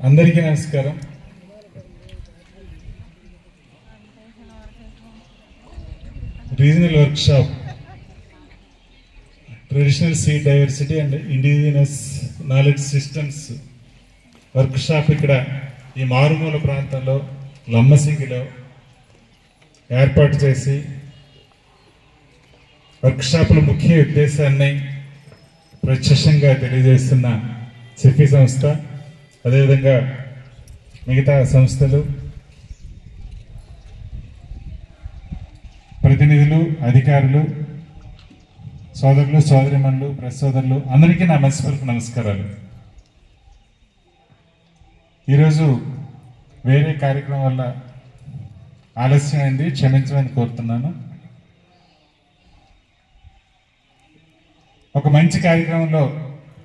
అందరికీ నమస్కారం. Regional workshop traditional seed diversity and indigenous knowledge systems workshop ఇక్కడ ఈ మారుమూల ప్రాంతంలో లమ్మసింగిలో ఏర్పాటు చేసి వర్క్షాపుల ముఖ్య ఉద్దేశాన్ని ప్రత్యక్షంగా తెలియజేస్తున్న సిఫీ సంస్థ, అదేవిధంగా మిగతా సంస్థలు, ప్రతినిధులు, అధికారులు, సోదరులు, సోదరిమణులు, ప్రెస్ సోదరులు అందరికీ నా మనస్ఫూర్తి నమస్కారాలు. ఈరోజు వేరే కార్యక్రమం వల్ల ఆలస్యమైంది, క్షమించమని కోరుతున్నాను. ఒక మంచి కార్యక్రమంలో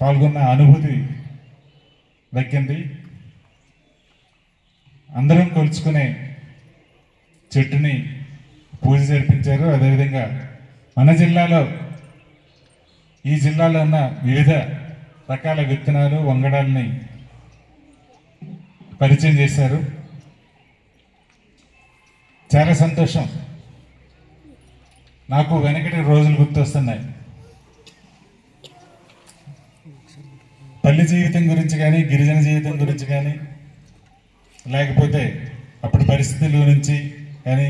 పాల్గొన్న అనుభూతి దక్కింది. అందరం కొలుచుకునే చెట్టుని పూజ జరిపించారు. అదేవిధంగా మన జిల్లాలో, ఈ జిల్లాలో ఉన్న వివిధ రకాల విత్తనాలు, వంగడాలని పరిచయం చేశారు. చాలా సంతోషం. నాకు వెనకటి రోజులు గుర్తొస్తున్నాయి. పల్లె జీవితం గురించి కానీ, గిరిజన జీవితం గురించి కానీ, లేకపోతే అప్పటి పరిస్థితుల నుంచి కానీ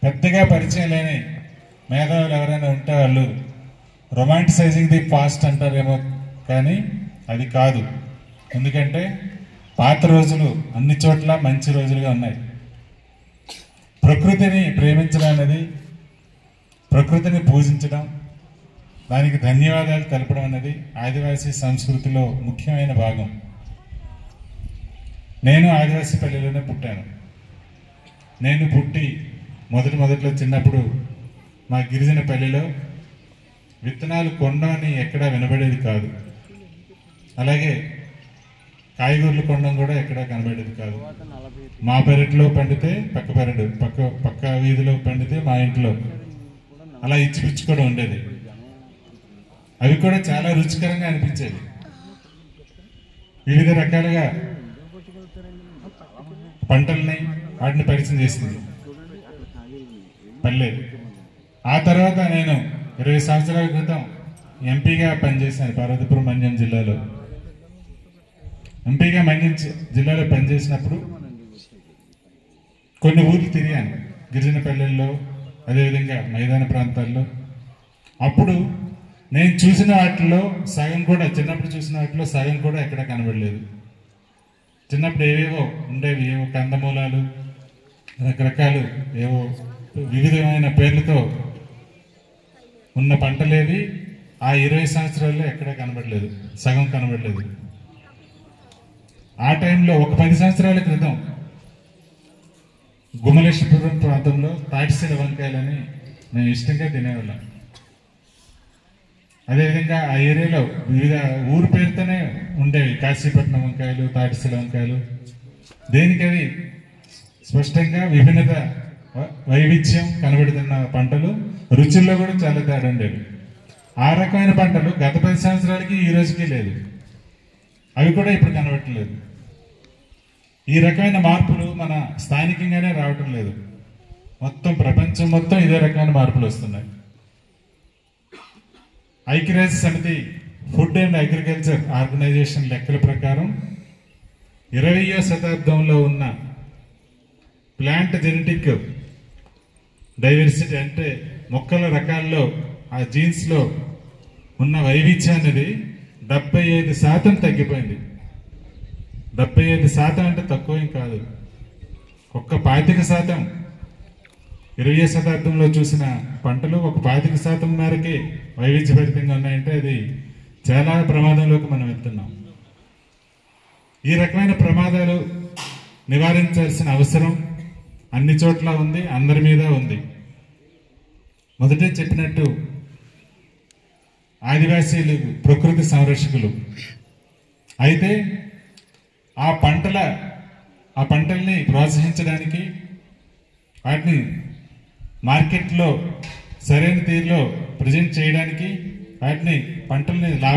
పెద్దగా పరిచయం లేని మేధావులు ఎవరైనా ఉంటే వాళ్ళు రొమాంటిసైజింగ్ ది పాస్ట్ అంటారేమో, కానీ అది కాదు. ఎందుకంటే పాత రోజులు అన్ని చోట్ల మంచి రోజులుగా ఉన్నాయి. ప్రకృతిని ప్రేమించడం అనేది, ప్రకృతిని పూజించడం, దానికి ధన్యవాదాలు తెలపడం అనేది ఆదివాసీ సంస్కృతిలో ముఖ్యమైన భాగం. నేను ఆదివాసీ పల్లెలోనే పుట్టాను. నేను పుట్టి మొదట్లో చిన్నప్పుడు మా గిరిజన పల్లెలో విత్తనాలు కొనడం అని ఎక్కడా వినబడేది కాదు. అలాగే కాయగూరలు కొనడం కూడా ఎక్కడా కనబడేది కాదు. మా పెరట్లో పండితే పక్క పెరడు, పక్క వీధిలో పండితే మా ఇంట్లో, అలా ఇచ్చిపుచ్చుకోవడం ఉండేది. అవి కూడా చాలా రుచికరంగా అనిపించేది. వివిధ రకాలుగా పంటల్ని వాటిని పరిచయం చేసింది పల్లె. ఆ తర్వాత నేను 20 సంవత్సరాల క్రితం ఎంపీగా పనిచేశాను పార్వతీపురం మన్యం జిల్లాలో. ఎంపీగా మన్యం జిల్లాలో పనిచేసినప్పుడు కొన్ని ఊర్లు తిరిగాను, గిరిజన పల్లెల్లో, అదేవిధంగా మైదాన ప్రాంతాల్లో. అప్పుడు నేను చూసిన వాటిలో సగం కూడా, చిన్నప్పుడు చూసిన వాటిలో సగం కూడా ఎక్కడ కనబడలేదు. చిన్నప్పుడు ఏవేవో ఉండేవి, ఏవో కందమూలాలు, రకరకాలు ఏవో వివిధమైన పేర్లతో ఉన్న పంటలేవి ఆ 20 సంవత్సరాల్లో ఎక్కడ కనబడలేదు, సగం కనబడలేదు. ఆ టైంలో ఒక 10 సంవత్సరాల క్రితం గుమ్మలేశ్వరం ప్రాంతంలో తాటిశీల వంకాయలని మేము ఇష్టంగా తినేవాళ్ళం. అదేవిధంగా ఆ ఏరియాలో వివిధ ఊరు పేరుతోనే ఉండేవి, కాశీపట్నం వంకాయలు, తాటిశీల వంకాయలు. దేనికది స్పష్టంగా విభిన్నత, వైవిధ్యం కనబడుతున్న పంటలు, రుచుల్లో కూడా చాలా తేడా ఉండేవి. ఆ రకమైన పంటలు గత 10 సంవత్సరాలకి ఈ రోజుకి లేదు, అవి కూడా ఇప్పుడు కనబడట్లేదు. ఈ రకమైన మార్పులు మన స్థానికంగానే రావటం లేదు, మొత్తం ప్రపంచం మొత్తం ఇదే రకమైన మార్పులు వస్తున్నాయి. ఐక్యరాజ్య సమితి ఫుడ్ అండ్ అగ్రికల్చర్ ఆర్గనైజేషన్ లెక్కల ప్రకారం 20వ శతాబ్దంలో ఉన్న ప్లాంట్ జెనెటిక్ డైవర్సిటీ, అంటే మొక్కల రకాల్లో ఆ జీన్స్లో ఉన్న వైవిధ్యం అనేది 75% తగ్గిపోయింది. 75% అంటే తక్కువేం కాదు. ఒక్క 25% 20వ శతాబ్దంలో చూసిన పంటలు ఒక 25% మేరకే వైవిధ్యభరితంగా ఉన్నాయంటే అది చాలా ప్రమాదంలోకి మనం వెళ్తున్నాం. ఈ రకమైన ప్రమాదాలు నివారించాల్సిన అవసరం అన్ని చోట్ల ఉంది, అందరి మీద ఉంది. మొదటే చెప్పినట్టు ఆదివాసీలు ప్రకృతి సంరక్షకులు. అయితే ఆ పంటల్ని ప్రోత్సహించడానికి, వాటిని మార్కెట్లో సరైన తీరులో ప్రజెంట్ చేయడానికి, వాటిని పంటల్ని లాభ